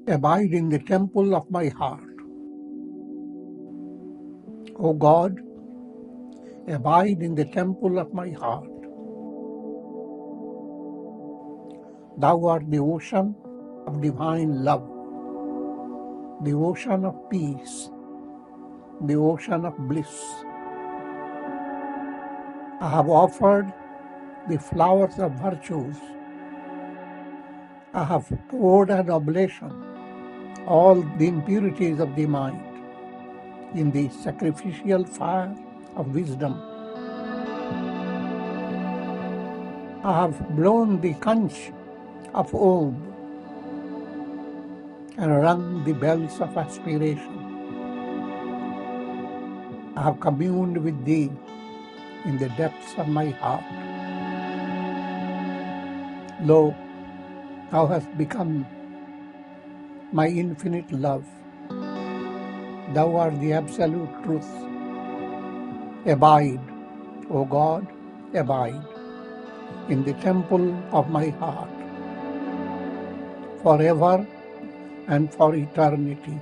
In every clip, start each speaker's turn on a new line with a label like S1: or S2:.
S1: abide in the temple of my heart. O God, abide in the temple of my heart. Thou art the ocean of divine love, the ocean of peace, the ocean of bliss. I have offered the flowers of virtues. I have poured an oblation all the impurities of the mind in the sacrificial fire of wisdom. I have blown the conch of Om and rung the bells of aspiration. I have communed with Thee in the depths of my heart. Lo, Thou hast become my infinite love. Thou art the absolute truth. Abide, O God, abide in the temple of my heart, forever and for eternity.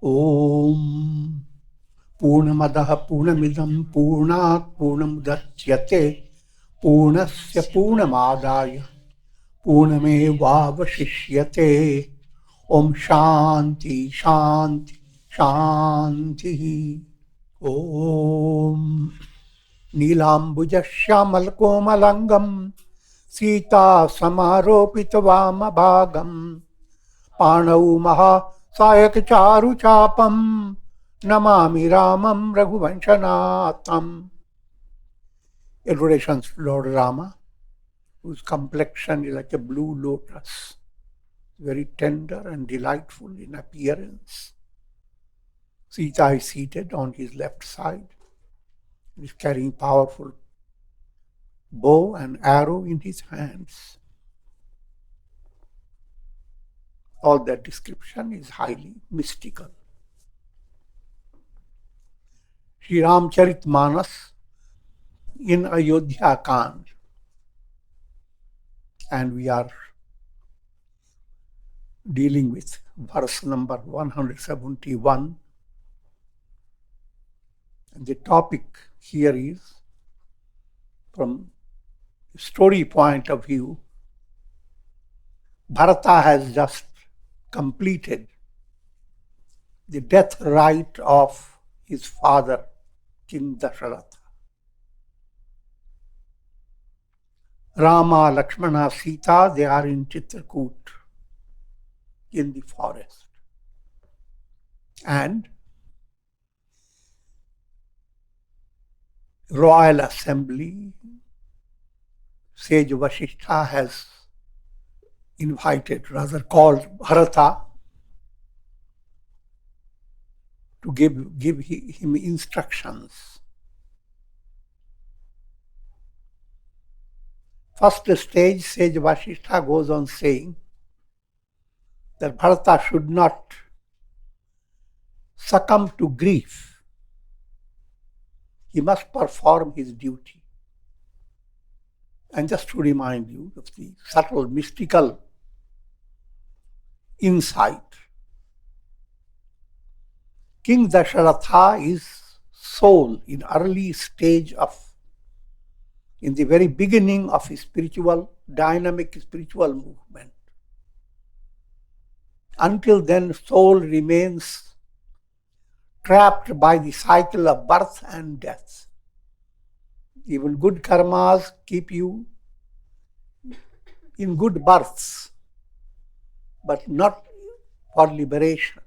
S1: Om Purnamadaha Purnamidam Purnat Purnamudachyate Purnasya Purnamadaya Purnamevavashishyate. Om Shanti Shanti Shanti. Om Nilambuja Shyamalkomalangam Sita Samaropita Vamabhagam Panau Maha Sayak Charu Chapam Namami Ramam Raghuvanshanatham. Adorations to Lord Rama, whose complexion is like a blue lotus, very tender and delightful in appearance. Sita is seated on his left side. He is carrying powerful bow and arrow in his hands. All that description is highly mystical. Shri Ramcharitmanas in Ayodhya Kanda, and we are dealing with verse number 171. And the topic here is, from the story point of view, Bharata has just completed the death rite of his father, King Dasharatha. Rama, Lakshmana, Sita, they are in Chitrakoot, in the forest. And royal assembly, Sage Vasistha has invited, rather called Bharata to give him instructions. First stage, Sage Vasistha goes on saying that Bharata should not succumb to grief. He must perform his duty. And just to remind you of the subtle mystical insight, King Dasharatha is soul in early stage of in the very beginning of a spiritual, dynamic spiritual movement. Until then, soul remains trapped by the cycle of birth and death. Even good karmas keep you in good births, but not for liberation.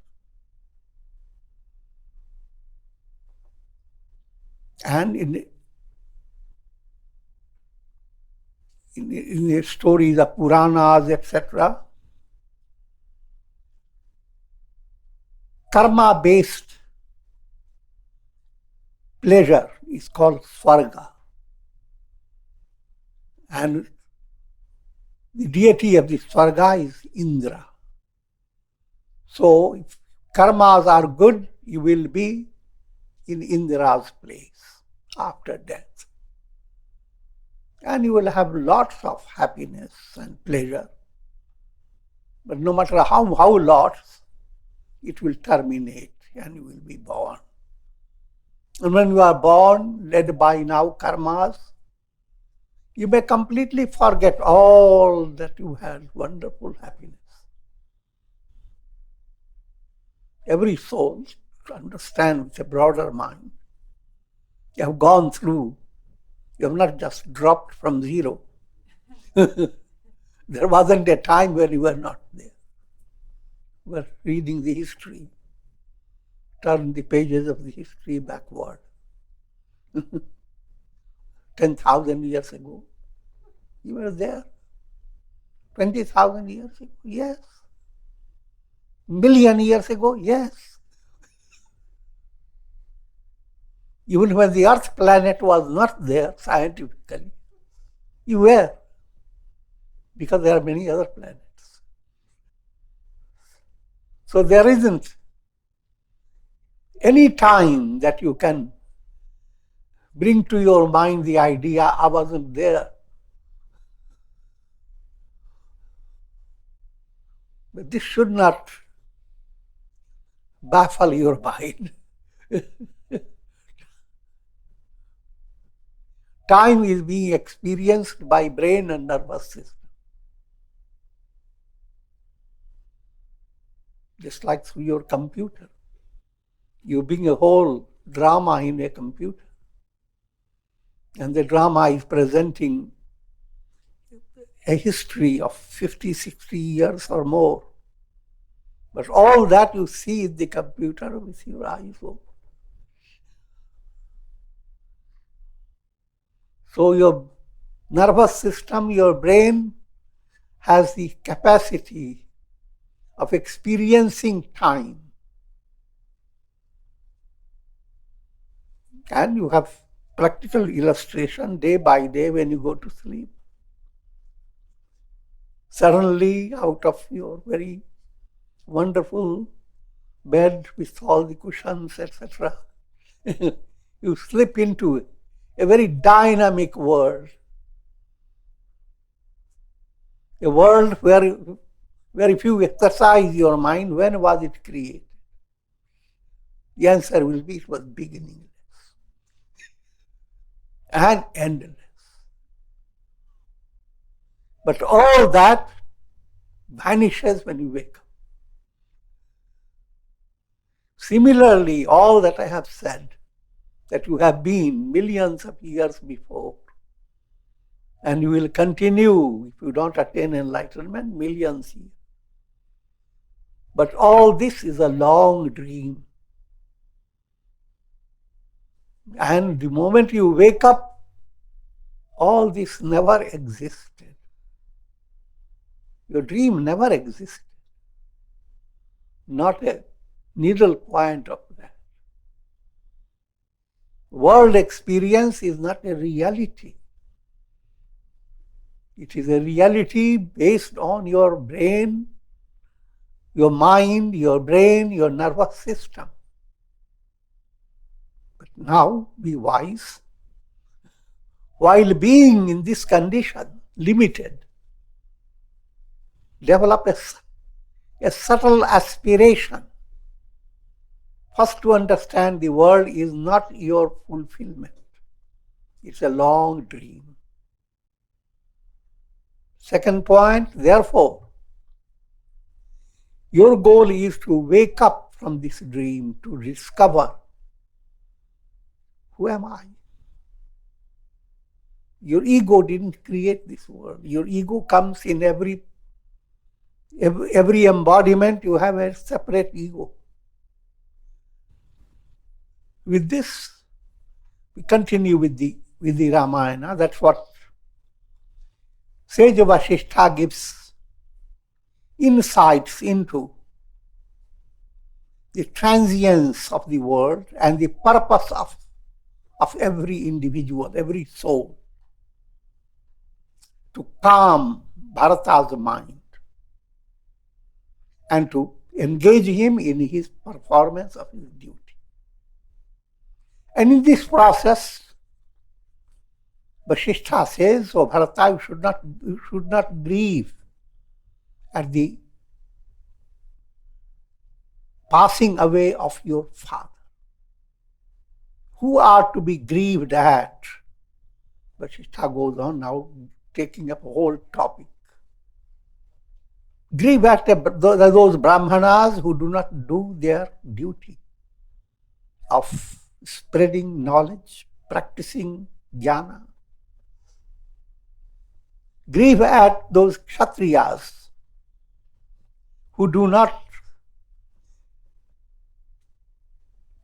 S1: And in the stories of Puranas, etc., karma-based pleasure is called Swarga. And the deity of the Swarga is Indra. So, if karmas are good, you will be in Indra's place after death. And you will have lots of happiness and pleasure. But no matter how lots, it will terminate and you will be born. And when you are born, led by now karmas, you may completely forget all that you had, wonderful happiness. Every soul, to understand with a broader mind, you have gone through, you have not just dropped from zero. There wasn't a time where you were not there. You were reading the history, turn the pages of the history backward. 10,000 years ago, you were there. 20,000 years ago, yes. Million years ago, yes. Even when the Earth planet was not there scientifically, you were, because there are many other planets. So there isn't any time that you can bring to your mind the idea, I wasn't there. But this should not baffle your mind. Time is being experienced by brain and nervous system. Just like through your computer. You bring a whole drama in a computer. And the drama is presenting a history of 50, 60 years or more. But all that you see in the computer with your eyes open. So your nervous system, your brain, has the capacity of experiencing time. And you have practical illustration day by day when you go to sleep. Suddenly, out of your very wonderful bed with all the cushions, etc., you slip into a very dynamic world. A world where if you exercise your mind, when was it created? The answer will be it was beginningless and endless. But all that vanishes when you wake up. Similarly, all that I have said, that you have been millions of years before, and you will continue, if you don't attain enlightenment, millions years. But all this is a long dream. And the moment you wake up, all this never existed. Your dream never existed. Not a needle point of that. World experience is not a reality. It is a reality based on your brain, your mind, your brain, your nervous system. But now, be wise. While being in this condition, limited, develop a subtle aspiration. First, to understand the world is not your fulfillment. It's a long dream. Second point, therefore, your goal is to wake up from this dream, to discover, who am I? Your ego didn't create this world. Your ego comes in every embodiment. You have a separate ego. With this, we continue with the Ramayana. That's what Sage Vasistha gives insights into the transience of the world and the purpose of every individual, every soul, to calm Bharata's mind and to engage him in his performance of his duty. And in this process, Vasistha says, "Oh Bharata, you should not grieve at the passing away of your father. Who are to be grieved at?" Vasistha goes on now, taking up a whole topic. Grieve at those Brahmanas who do not do their duty of spreading knowledge, practicing jnana. Grieve at those Kshatriyas who do not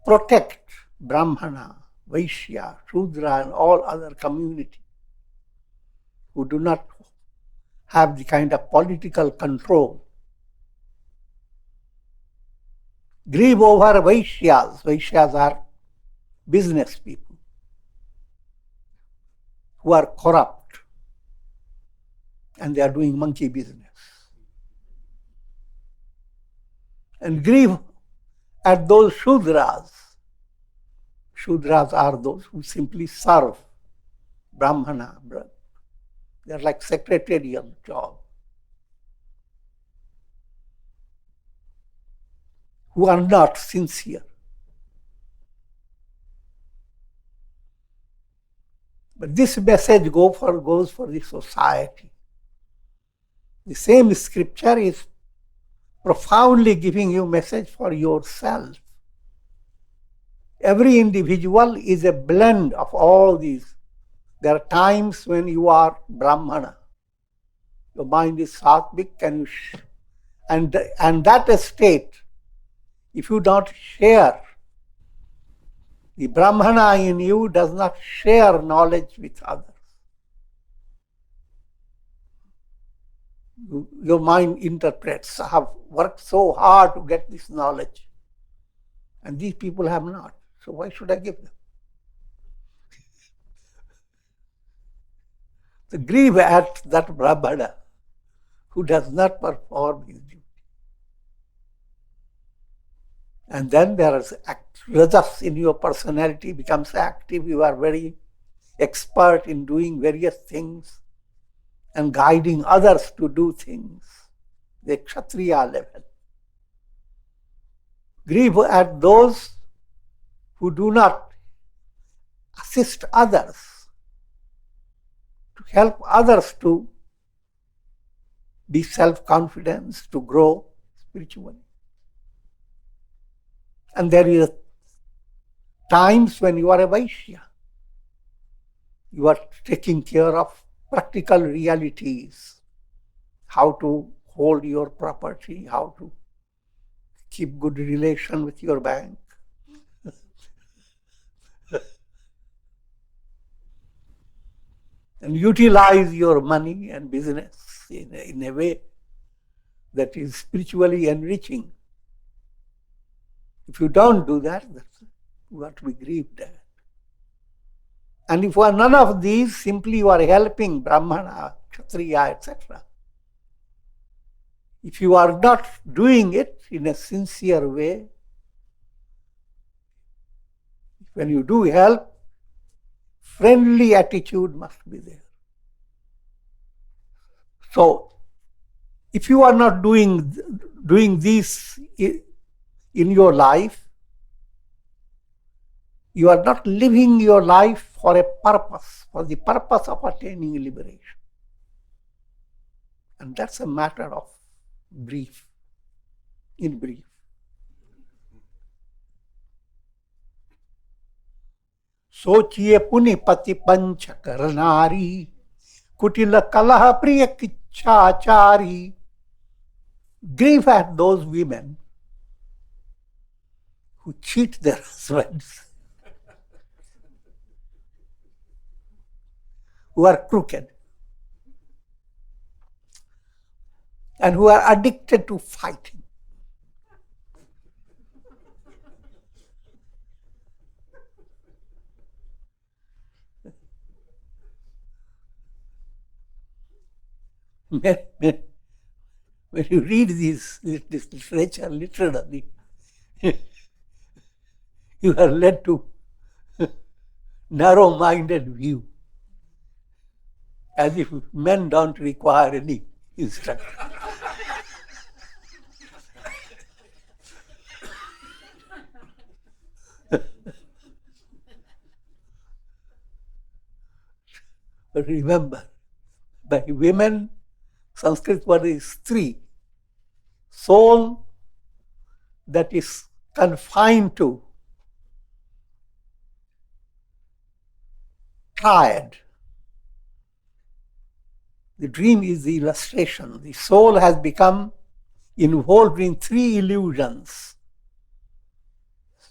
S1: protect Brahmana, Vaishya, Shudra and all other community, who do not have the kind of political control. Grieve over Vaishyas. Vaishyas are business people who are corrupt and they are doing monkey business. And grieve at those Shudras. Shudras are those who simply serve Brahmana. They are like secretarial job. Who are not sincere. But this message goes for the society. The same scripture is profoundly giving you message for yourself. Every individual is a blend of all these. There are times when you are Brahmana. Your mind is sattvic and that state, if you don't share, the Brahmana in you does not share knowledge with others. Your mind interprets. I have worked so hard to get this knowledge, and these people have not. So why should I give them? So grieve at that Brahmana who does not perform his duty. And then there is rajas in your personality becomes active. You are very expert in doing various things and guiding others to do things. The Kshatriya level. Grieve at those who do not assist others, to help others to be self-confident, to grow spiritually. And there is times when you are a Vaishya. You are taking care of practical realities, how to hold your property, how to keep good relation with your bank. And utilize your money and business in a way that is spiritually enriching. If you don't do that, you have to be grieved at. And if you are none of these, simply you are helping Brahmana, Kshatriya, etc. If you are not doing it in a sincere way, when you do help, friendly attitude must be there. So, if you are not doing these in your life, you are not living your life for a purpose, for the purpose of attaining liberation. And that's a matter of brief, in brief. सोचिए पुनि पति पंच कर नारी कुटिल कलह प्रिय किच्छाचारी. Grieve at those women who cheat their husbands, who are crooked, and who are addicted to fighting. When you read this literature literally, you are led to narrow-minded view, as if men don't require any instruction. But remember, by women, Sanskrit word is stri, soul that is confined to triad. The dream is the illustration. The soul has become involved in three illusions.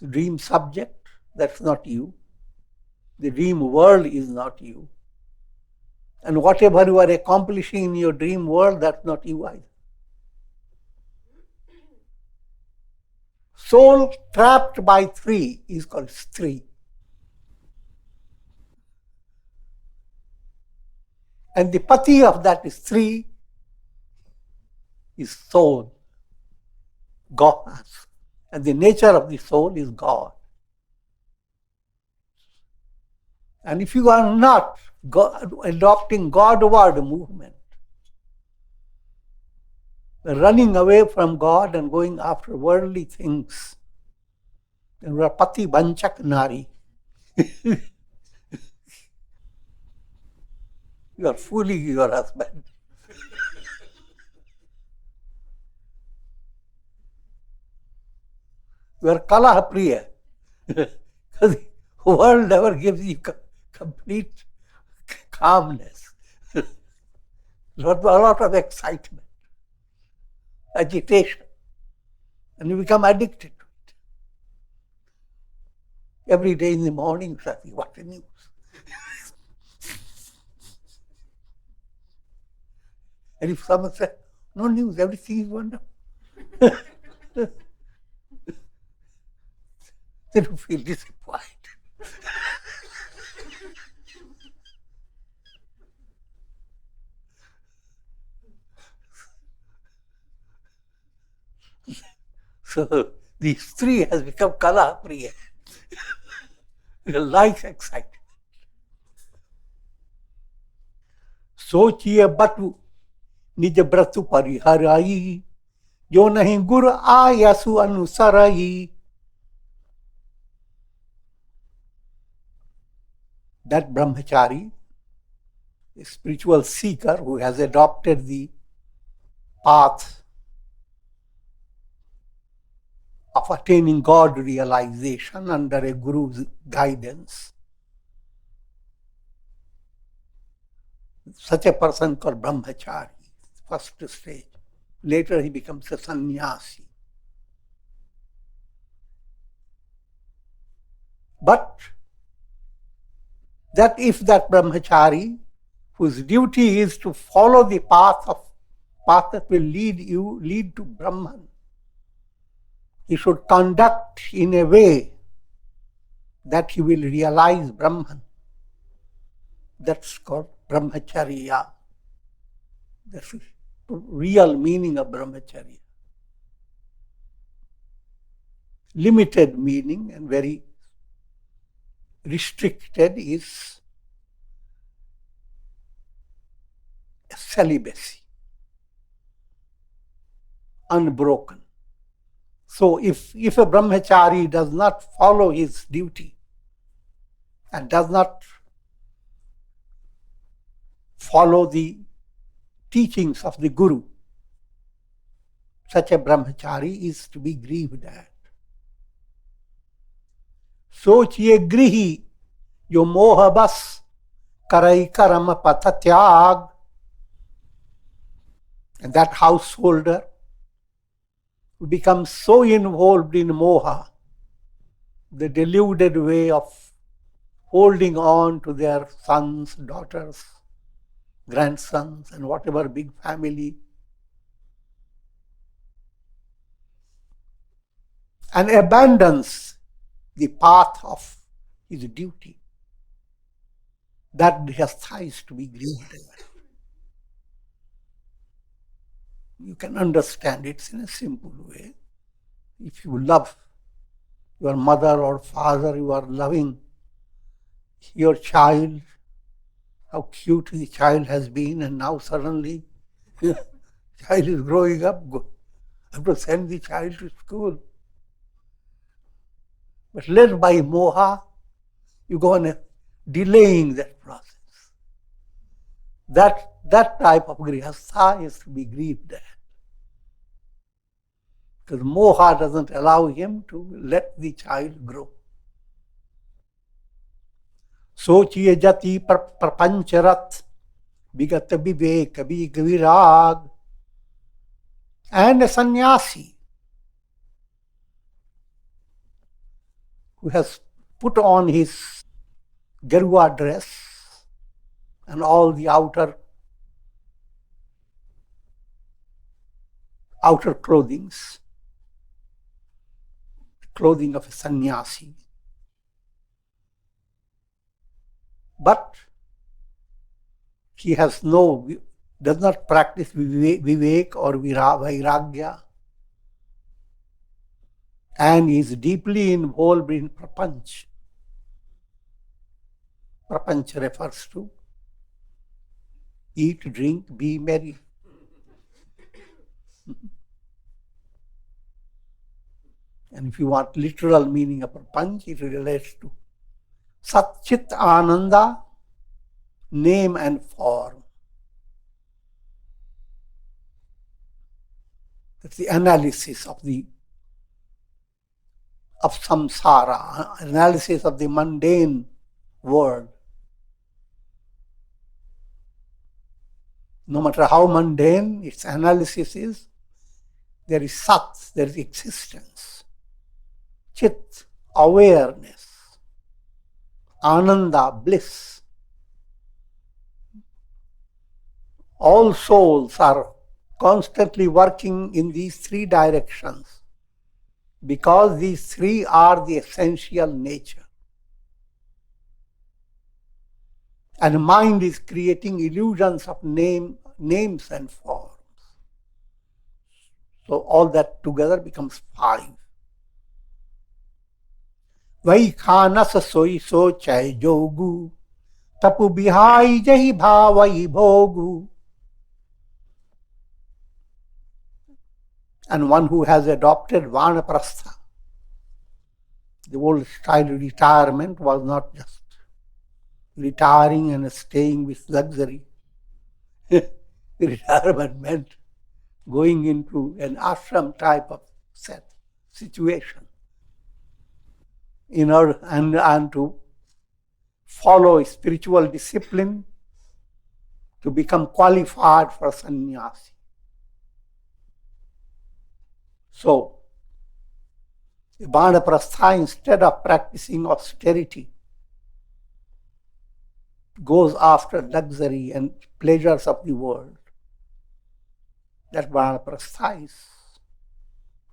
S1: The dream subject, that's not you. The dream world is not you. And whatever you are accomplishing in your dream world, that's not you either. Soul trapped by three is called stri. And the pati of that stri is soul, God. And the nature of the soul is God. And if you are not adopting Godward movement, running away from God and going after worldly things, then you are pati banchak nari. You are fooling your husband. You are kalaha priya. Because the world never gives you complete calmness. A lot of excitement, agitation, and you become addicted to it. Every day in the morning, you say, what a news. And if someone says, no news, everything is wonderful, then you feel disappointed. So these three has become kala priya. Life excitement. सोचिए बटु निज ब्रतु परिहराई जो नहीं गुर आयसु अनुसराई. That brahmachari, a spiritual seeker who has adopted the path of attaining God realization under a guru's guidance, such a person called brahmachari, first stage. Later he becomes a sannyasi. But that if that brahmachari, whose duty is to follow the path that will lead to Brahman, he should conduct in a way that he will realize Brahman. That's called brahmacharya. That's the real meaning of brahmacharya. Limited meaning and very restricted is celibacy, unbroken. So if a brahmachari does not follow his duty and does not follow the teachings of the Guru, such a brahmachari is to be grieved at. Sochiye grihi yo moha-based karai karama patha tyag. And that householder who becomes so involved in moha, the deluded way of holding on to their sons, daughters, grandsons, and whatever big family, and abandons the path of his duty, that has to be grieved. You can understand it in a simple way. If you love your mother or father, you are loving your child, how cute the child has been, and now suddenly the child is growing up, I have to send the child to school. But led by moha, you go on delaying that process. That type of grihastha is to be grieved at. Because moha doesn't allow him to let the child grow. Sochiye jati prapancharat vigata vivek virag. And a sannyasi who has put on his Garua dress and all the outer clothings, clothing of a sannyasi. But he does not practice vivek or vairagya, and is deeply involved in prapanch. Prapanch refers to eat, drink, be merry. And if you want literal meaning of prapanch, it relates to Sat Chit Ananda, name and form. That's the analysis of samsara, analysis of the mundane world. No matter how mundane its analysis is, there is sat, there is existence. Chit, awareness. Ananda, bliss. All souls are constantly working in these three directions because these three are the essential nature. And mind is creating illusions of names and forms. So all that together becomes five. Vai khanas soi so chai jogu, tapu bihai jahi bhavai bhogu. And one who has adopted Vanaprastha, the old style of retirement was not just retiring and staying with luxury. Retirement meant going into an ashram type of situation in order and to follow spiritual discipline to become qualified for sannyasi. So, Vanaprastha, instead of practicing austerity, goes after luxury and pleasures of the world. That Vanaprastha is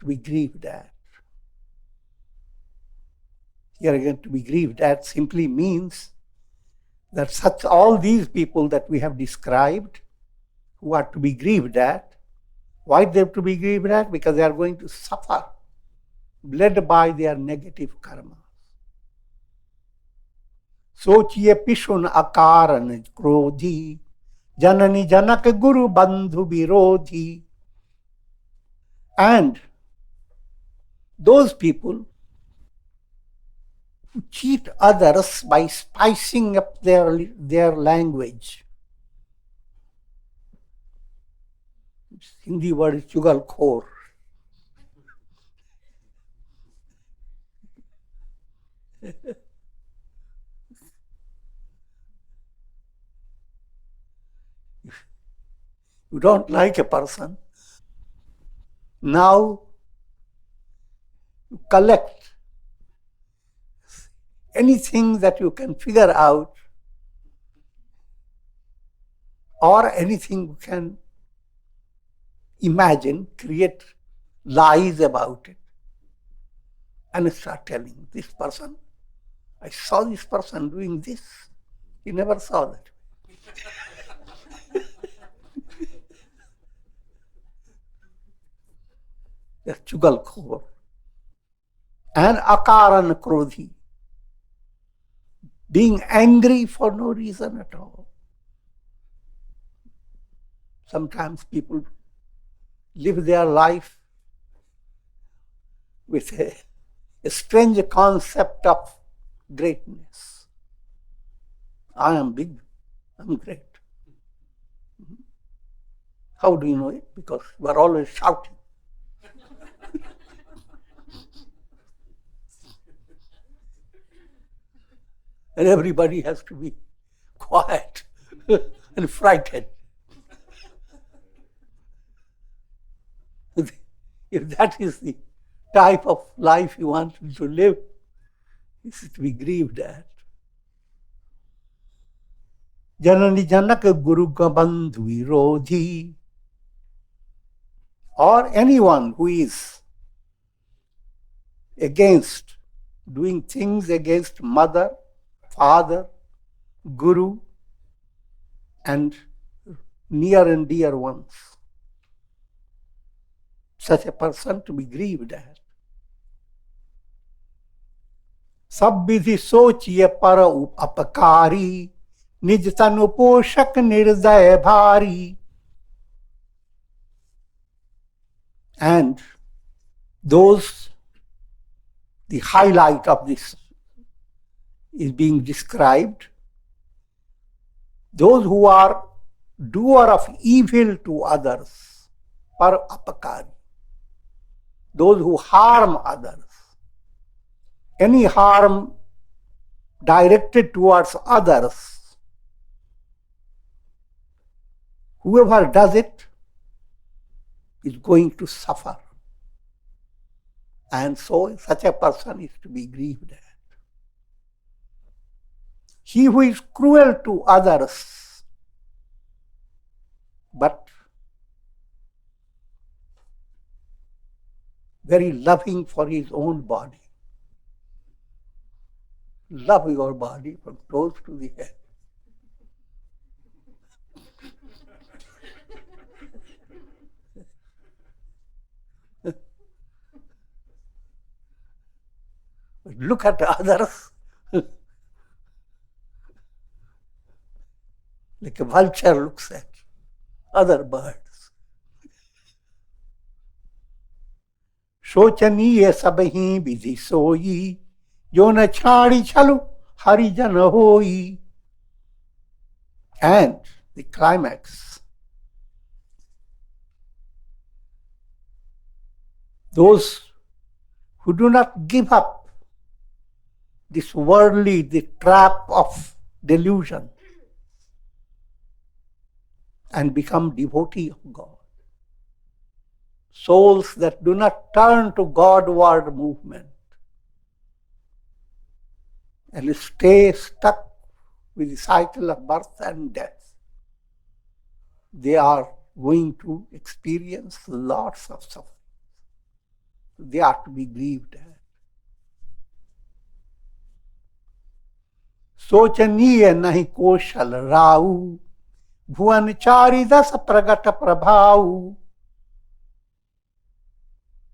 S1: to be grieved at. Here again, to be grieved at simply means that all these people that we have described, who are to be grieved at, why they have to be grieved at? Because they are going to suffer, led by their negative karma. Sochiye pishun akaran krodhi, janani janak guru bandhu virodhi. And those people who cheat others by spicing up their language, Hindi word is chugalkhor. You don't like a person. Now you collect anything that you can figure out or anything you can imagine, create lies about it, and start telling this person, I saw this person doing this. He never saw that. That's chugalkhor. And akaran krodhi, being angry for no reason at all. Sometimes people live their life with a strange concept of greatness. I am big, I'm great. How do you know it? Because we are always shouting. And everybody has to be quiet and frightened. If that is the type of life you want to live, this is to be grieved at. Janani Janaka Guru Bandhu Virodhi, or anyone who is against doing things against mother, father, guru, and near and dear ones. Such a person to be grieved at. सब विधि सोचिए पर अपकारी, निज तनु पोषक निर्दय भारी. And those, the highlight of this is being described. Those who are doer of evil to others, par apakari. Those who harm others. Any harm directed towards others, whoever does it is going to suffer. And so such a person is to be grieved at. He who is cruel to others, but very loving for his own body. Love your body from toes to the head. But look at others like a vulture looks at other birds. शोचनीय सबहि विधि सोई, जो न छाड़ी छलु हरिजन होई. And the climax, those who do not give up this worldly, the trap of delusion, and become devotee of God. Souls that do not turn to Godward movement and stay stuck with the cycle of birth and death, they are going to experience lots of suffering. They are to be grieved at. सोचनीय नहीं कौशल राउ, भुवन चारि दस प्रगट प्रभाऊ.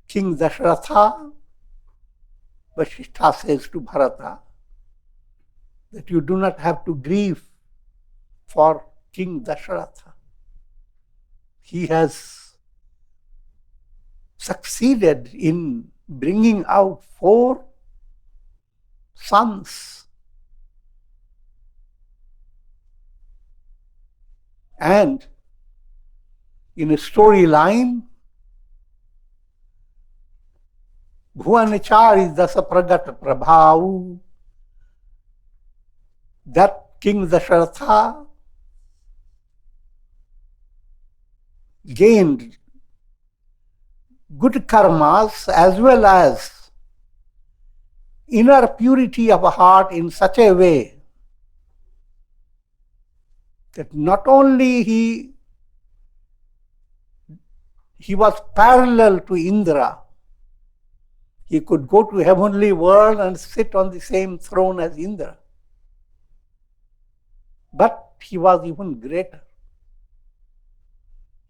S1: King Dasharatha, Vasistha says to Bharata that you do not have to grieve for King Dasharatha. He has succeeded in bringing out 4 sons. And in a storyline, Bhuvanachari Dasa Pragat Prabhavu, that King Dasharatha gained good karmas as well as inner purity of heart in such a way that not only he was parallel to Indra, he could go to heavenly world and sit on the same throne as Indra. But he was even greater.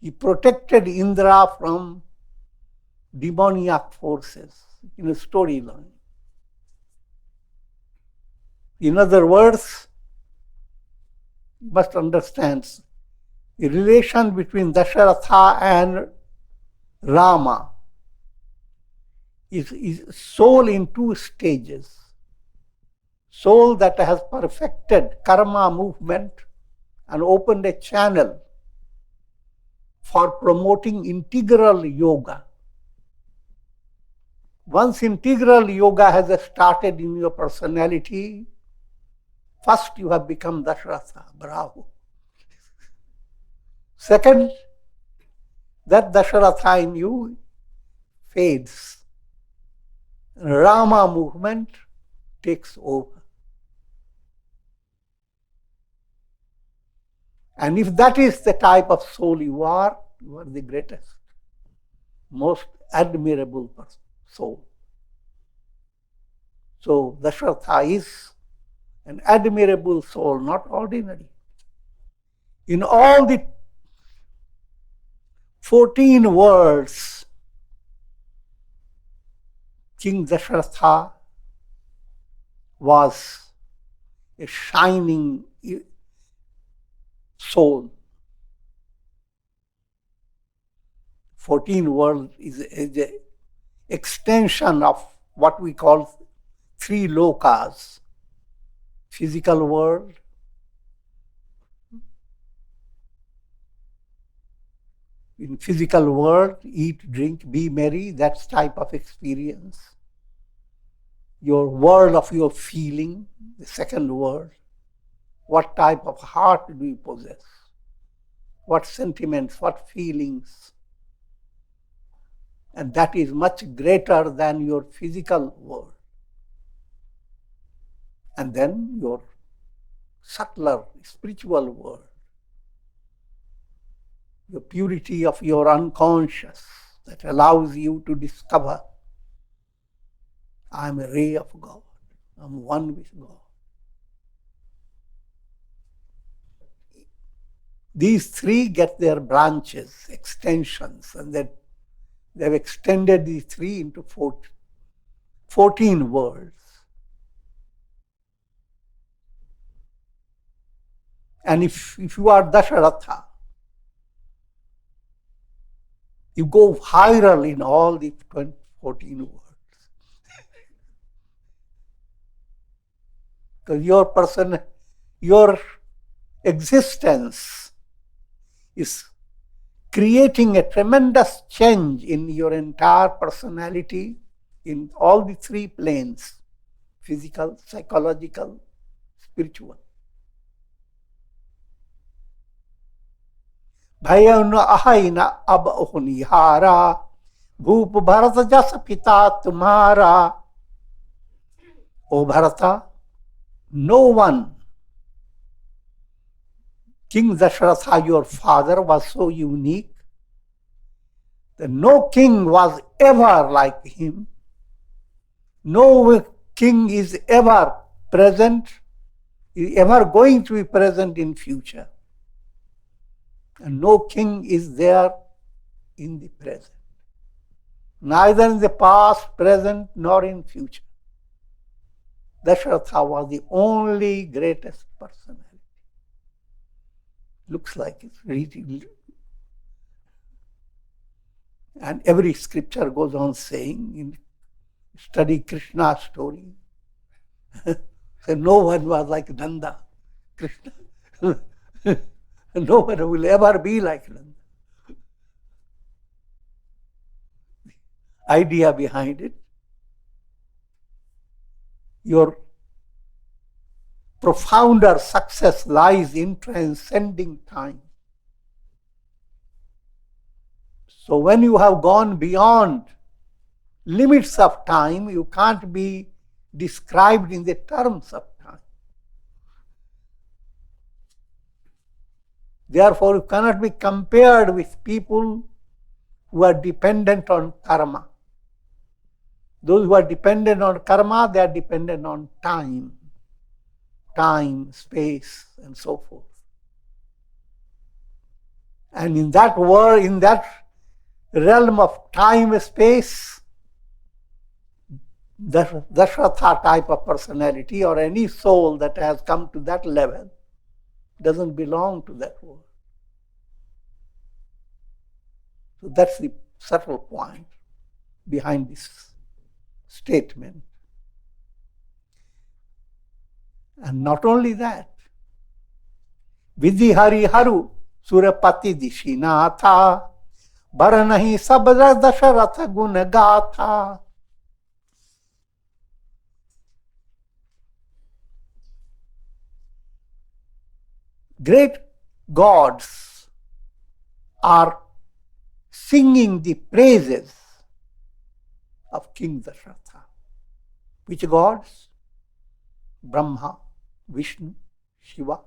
S1: He protected Indra from demoniac forces in a storyline. In other words, you must understand the relation between Dasharatha and Rama is soul in two stages. Soul that has perfected karma movement and opened a channel for promoting integral yoga. Once integral yoga has started in your personality, first you have become Dasharatha, bravo. Second, that Dasharatha in you fades. Rama movement takes over. And if that is the type of soul you are the greatest, most admirable soul. So Dasharatha is an admirable soul, not ordinary. In all the 14 worlds, King Dasharatha was a shining soul. 14 worlds is an extension of what we call three lokas. Physical world, in physical world, eat, drink, be merry, that's type of experience. Your world of your feeling, the second world. What type of heart do you possess? What sentiments, what feelings? And that is much greater than your physical world. And then your subtler spiritual world. The purity of your unconscious that allows you to discover, I am a ray of God. I am one with God. These three get their branches, extensions, and that they've extended these three into 14 worlds. And if you are Dasharatha, you go viral in all the 14 worlds. Because your existence is creating a tremendous change in your entire personality in all the three planes, physical, psychological, spiritual. Bhayana ahaina ab ohunihara, bhup Bharata jasa pita tumhara. O Bharata, no one, King Dasharatha, your father, was so unique that no king was ever like him. No king is ever present, is ever going to be present in future. And no king is there in the present. Neither in the past, present, nor in future. Dasharatha was the only greatest personality. Looks like it's really. And every scripture goes on saying, study Krishna's story. So no one was like Nanda, Krishna. No one will ever be like Nanda. idea behind it. Your profounder success lies in transcending time. So when you have gone beyond limits of time, you can't be described in the terms of time. Therefore, you cannot be compared with people who are dependent on karma. Those who are dependent on karma, they are dependent on time, space, and so forth. And in that world, in that realm of time, space, the Dasharatha type of personality or any soul that has come to that level doesn't belong to that world. So that's the subtle point behind this statement. And not only that, Vidhi Hari Haru Surapati Dishinatha Baranahi Sabra Dasharatha Gunagatha. Great gods are singing the praises of King Dasharatha. Which gods? Brahma, Vishnu, Shiva,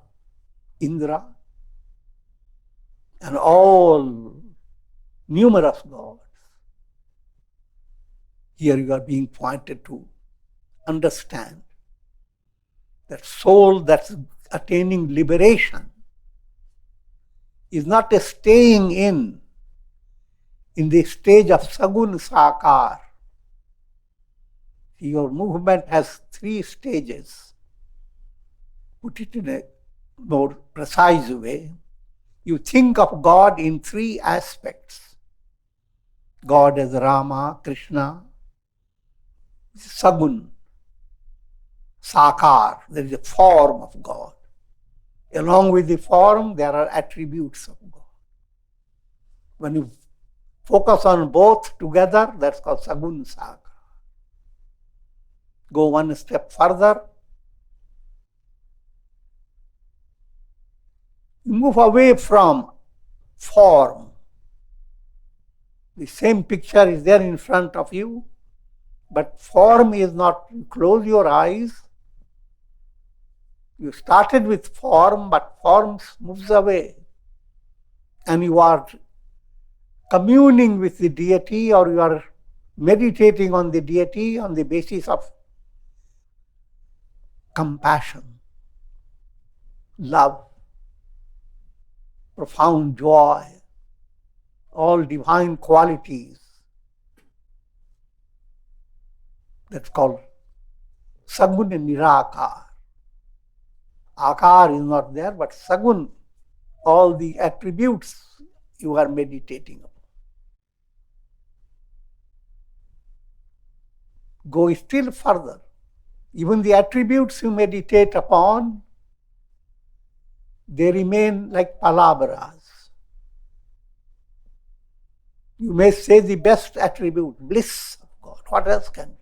S1: Indra, and all numerous gods. Here you are being pointed to understand that soul that's attaining liberation is not a staying in the stage of sagun sakar. Your movement has 3 stages. Put it in a more precise way. You think of God in 3 aspects. God as Rama, Krishna, sagun, sakar. There is a form of God. Along with the form, there are attributes of God. When you focus on both together, that's called sagun sakar. Go one step further, move away from form. The same picture is there in front of you, but form is not. You close your eyes. You started with form, but form moves away. And you are communing with the deity, or you are meditating on the deity on the basis of compassion, love, profound joy, all divine qualities. That's called sagun nirakar. Akar is not there, but sagun, all the attributes you are meditating upon. Go still further. Even the attributes you meditate upon, they remain like palabras. You may say the best attribute, bliss of God. What else can be?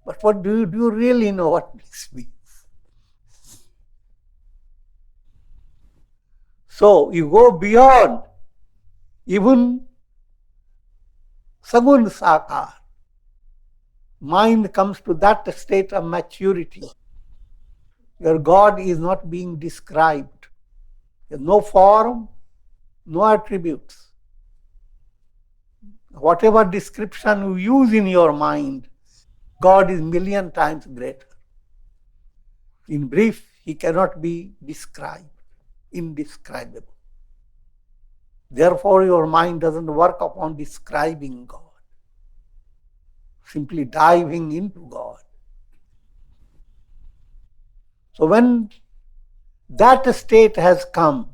S1: But what do you really know what bliss means? So you go beyond even sagun sakar. Mind comes to that state of maturity where God is not being described. There's no form, no attributes. Whatever description you use in your mind, God is 1,000,000 times greater. In brief, He cannot be described, indescribable. Therefore, your mind doesn't work upon describing God, simply diving into God. So when that state has come,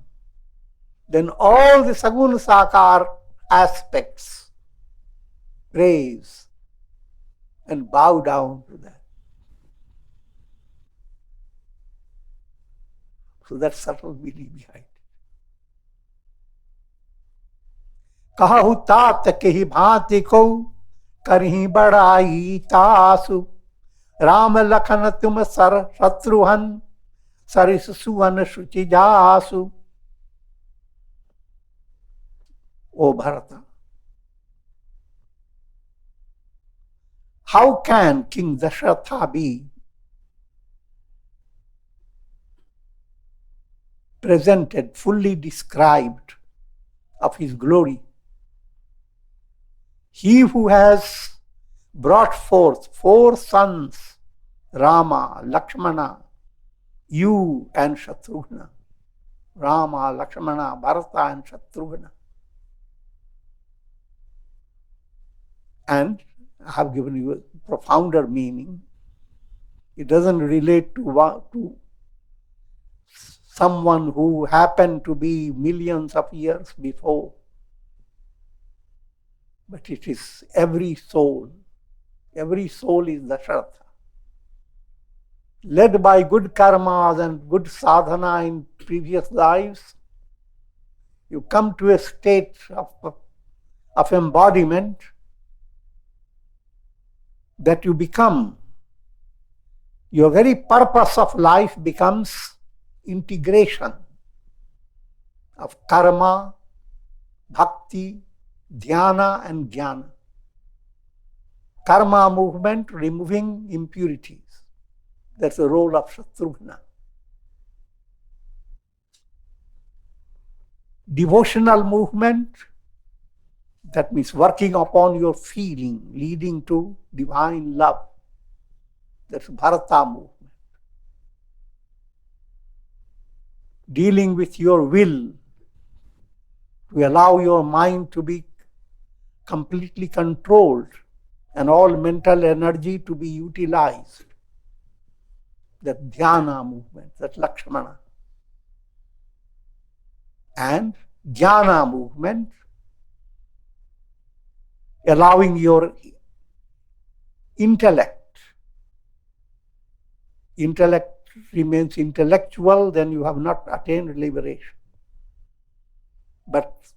S1: then all the sagun sakar aspects praise and bow down to that. So that's subtle meaning behind it. Kahu tat kehi bhati ko करही बढ़ाई तासु राम लखन तुम sir Shatrughan सरिस सुवन शुचि जासु. O Bharata, how can King Dasharatha be presented, fully described of his glory? He who has brought forth 4 sons, Rama, Lakshmana, you and Shatrughna. Rama, Lakshmana, Bharata and Shatrughna. And I have given you a profounder meaning. It doesn't relate to someone who happened to be millions of years before. But it is every soul. Every soul is Dasharatha. Led by good karmas and good sadhana in previous lives, you come to a state of embodiment that you become. Your very purpose of life becomes integration of karma, bhakti, dhyana and jnana. Karma movement, removing impurities. That's the role of Shatrughna. Devotional movement, that means working upon your feeling, leading to divine love. That's Bharata movement. Dealing with your will, to allow your mind to be completely controlled and all mental energy to be utilized. That dhyana movement, that Lakshmana. And jnana movement, allowing your intellect remains intellectual, then you have not attained liberation. But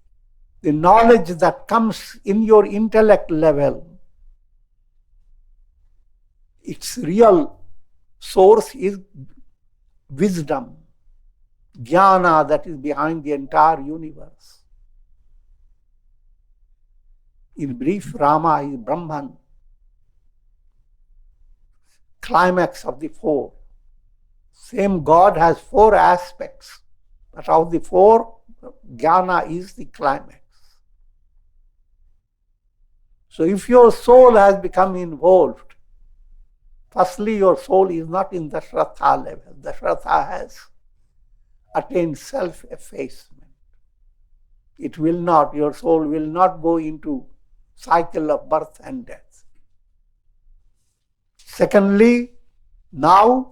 S1: the knowledge that comes in your intellect level, its real source is wisdom, jnana, that is behind the entire universe. In brief, Rama is Brahman, climax of the 4. Same God has 4 aspects, but of the 4, jnana is the climax. So if your soul has become involved, firstly your soul is not in the Dasharatha level. Dasharatha has attained self-effacement. It will not, your soul will not go into cycle of birth and death. Secondly, now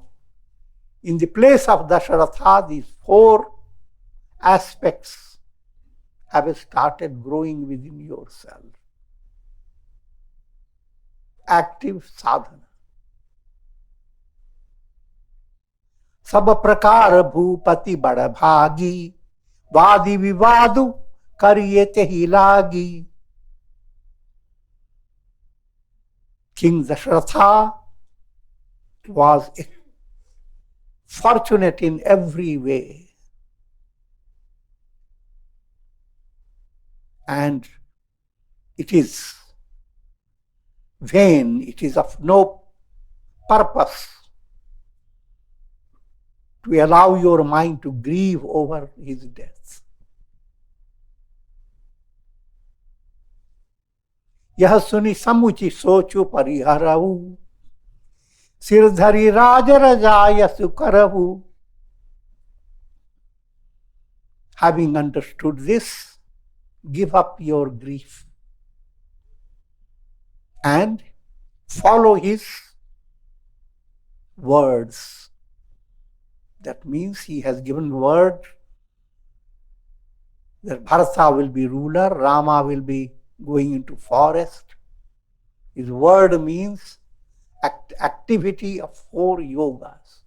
S1: in the place of Dasharatha, these 4 aspects have started growing within yourself. Active sadhana. सब प्रकार भूपति बड़ भागी वादी विवादु करिए तेहि लागी. King Dasharatha was fortunate in every way. And it is vain, it is of no purpose to allow your mind to grieve over his death. यह सुनि समुचि सोचु परिहरहु सिर धरि राज रजाय सुकरहु. Having understood this, give up your grief and follow his words. That means he has given word that Bharata will be ruler, Rama will be going into forest. His word means activity of 4 yogas.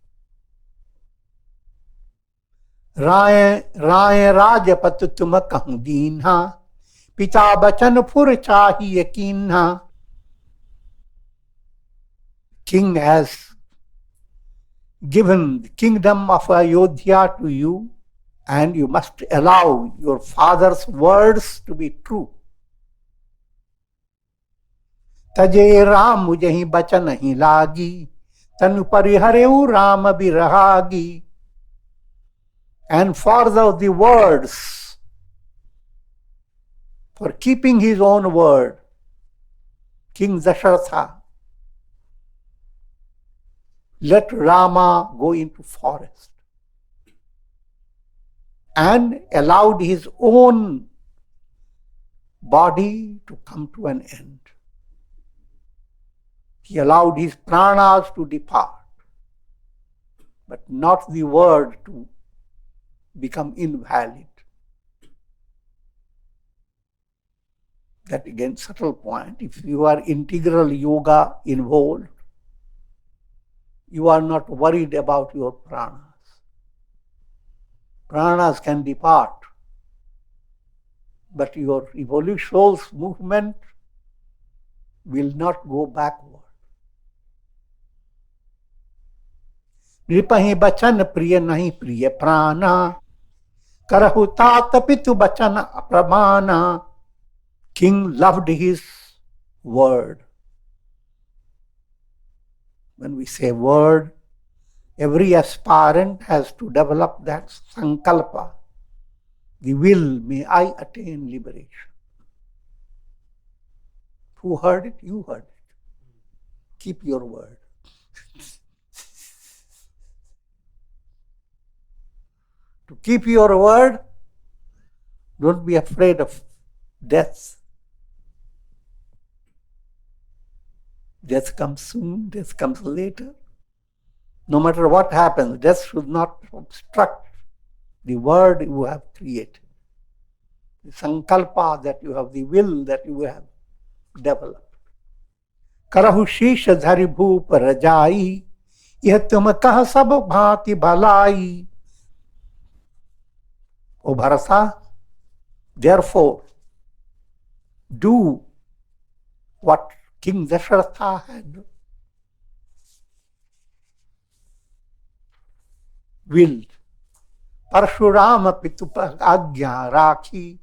S1: राय राजपत तुम कहूँ दीन्हा पिता बचन फुर चाहिए कीन्हा. king has given the kingdom of Ayodhya to you, and you must allow your father's words to be true. तजे राम मुझहि बचन ही लागी, तनु परिहरेउ Ram बिरहागी. And for the words, for keeping his own word, King Dasharatha let Rama go into forest and allowed his own body to come to an end. He allowed his pranas to depart, but not the word to become invalid. That again, subtle point. If you are integral yoga involved, you are not worried about your pranas. Pranas can depart, but your soul's movement will not go backward. नृपहि बचन प्रिय नहीं प्रिय प्राणा, करहु तात पितु बचन अप्रमाना. King loved his word. When we say word, every aspirant has to develop that sankalpa, the will, may I attain liberation. Who heard it? You heard it. Keep your word. To keep your word, don't be afraid of death. Death comes soon, death comes later. No matter what happens, death should not obstruct the word you have created, the sankalpa that you have, the will that you have developed. Karahu sheesh dhari bhoop rajai, yeh tum kah sab bhati bhalai. O Bharata, therefore, do what King Dasharatha had willed. Parashuram pitu agya rakhi,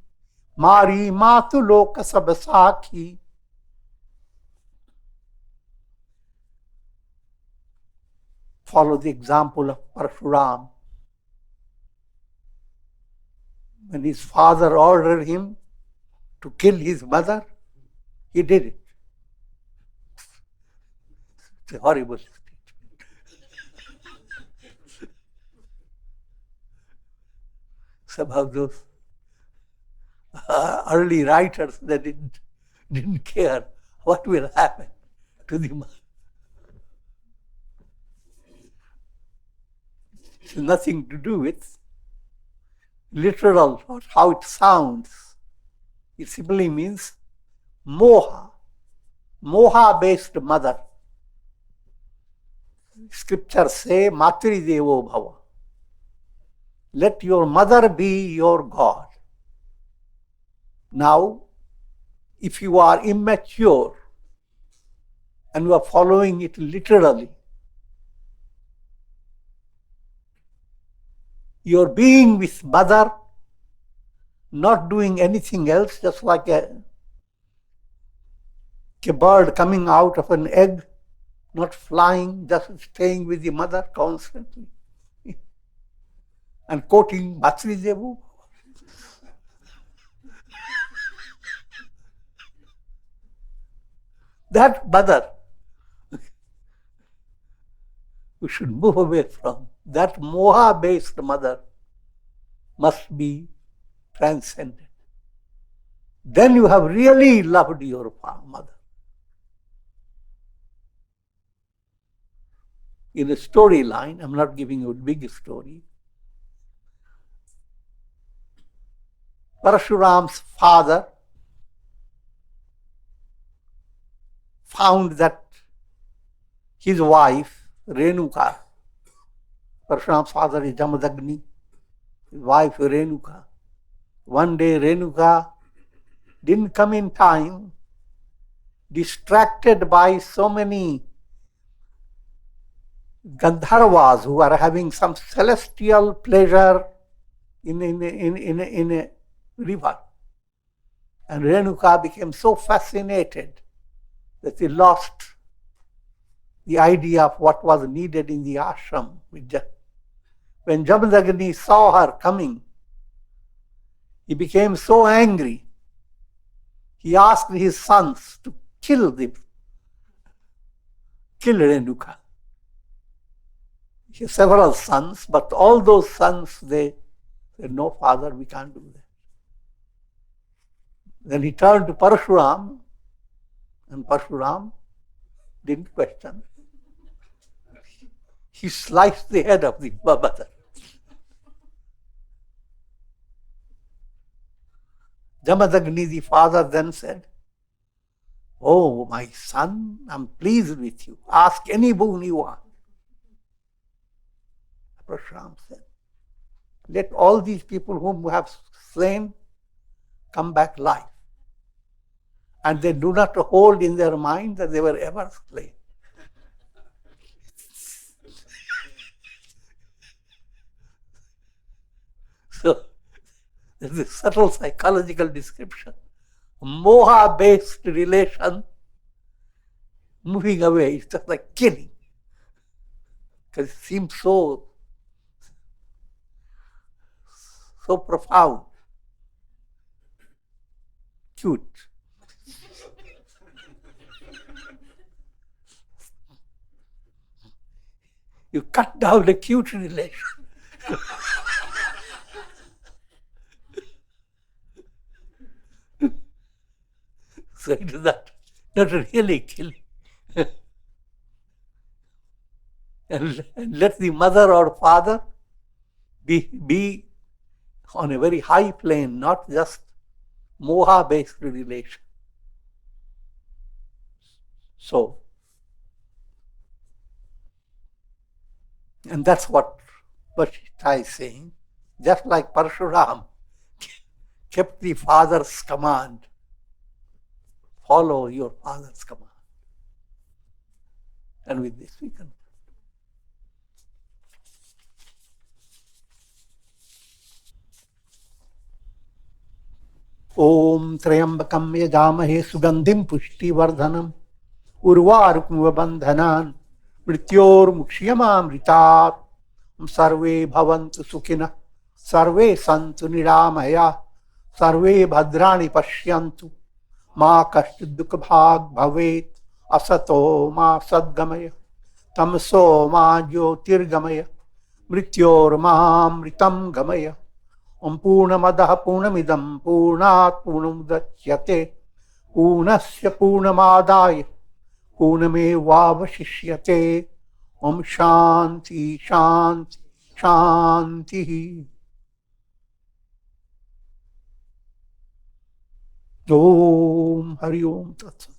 S1: mari matu loka sab sakhi. Follow the example of Parashuram. When his father ordered him to kill his mother, he did it. It's a horrible statement. Some of those early writers, they didn't care what will happen to the mother. It's nothing to do with literal, how it sounds. It simply means moha-based mother. Scriptures say, Matri Devo Bhava. Let your mother be your God. Now, if you are immature and you are following it literally, your being with mother, not doing anything else, just like a bird coming out of an egg, not flying, just staying with the mother constantly and quoting Matri Devu. That mother we should move away from. That moha-based mother must be transcended. Then you have really loved your mother. In a storyline, I'm not giving you a big story, Parashuram's father found that his wife, Renuka, Parashuram's father is Jamadagni, his wife Renuka. One day Renuka didn't come in time, distracted by so many Gandharvas who are having some celestial pleasure in a river. And Renuka became so fascinated that he lost the idea of what was needed in the ashram. When Jamadagni saw her coming, he became so angry. He asked his sons to kill Renuka. He had several sons, but all those sons, they said, no, father, we can't do that. Then he turned to Parashuram, and Parashuram didn't question. He sliced the head of the mother. Jamadagni, the father, then said, oh, my son, I'm pleased with you. Ask any boon you want. Parashuram said, let all these people whom we have slain come back live. And they do not hold in their mind that they were ever slain. So, there's a subtle psychological description. Moha-based relation, moving away, it's just like killing. Because it seems so profound, cute. You cut down the cute relation. So it is not really killing. and let the mother or father be on a very high plane, not just moha-based relation. So, and that's what Vasistha is saying. Just like Parashuram kept the father's command, follow your father's command. And with this we can. Om Trayambakam Yajamahe Sugandhim Pushtivardhanam Urvarukmiva Bandhanan Mrityor Mukshiyamamritat Sarve Bhavantu Sukhina Sarve Santu Niramaya Sarve Bhadrani Pashyantu Ma Kashtudukha Bhag Bhavet Asato Ma Sadgamaya Tamso Ma Jyotirgamaya Mrityor Ma Mritam Gamaya Om Purnamadaha Purnamidam Purnat Purnamudachyate Purnasya Purnamadaya Purnamevavashishyate Om Shanti Shanti Shanti Om Hari Om Tat Sat.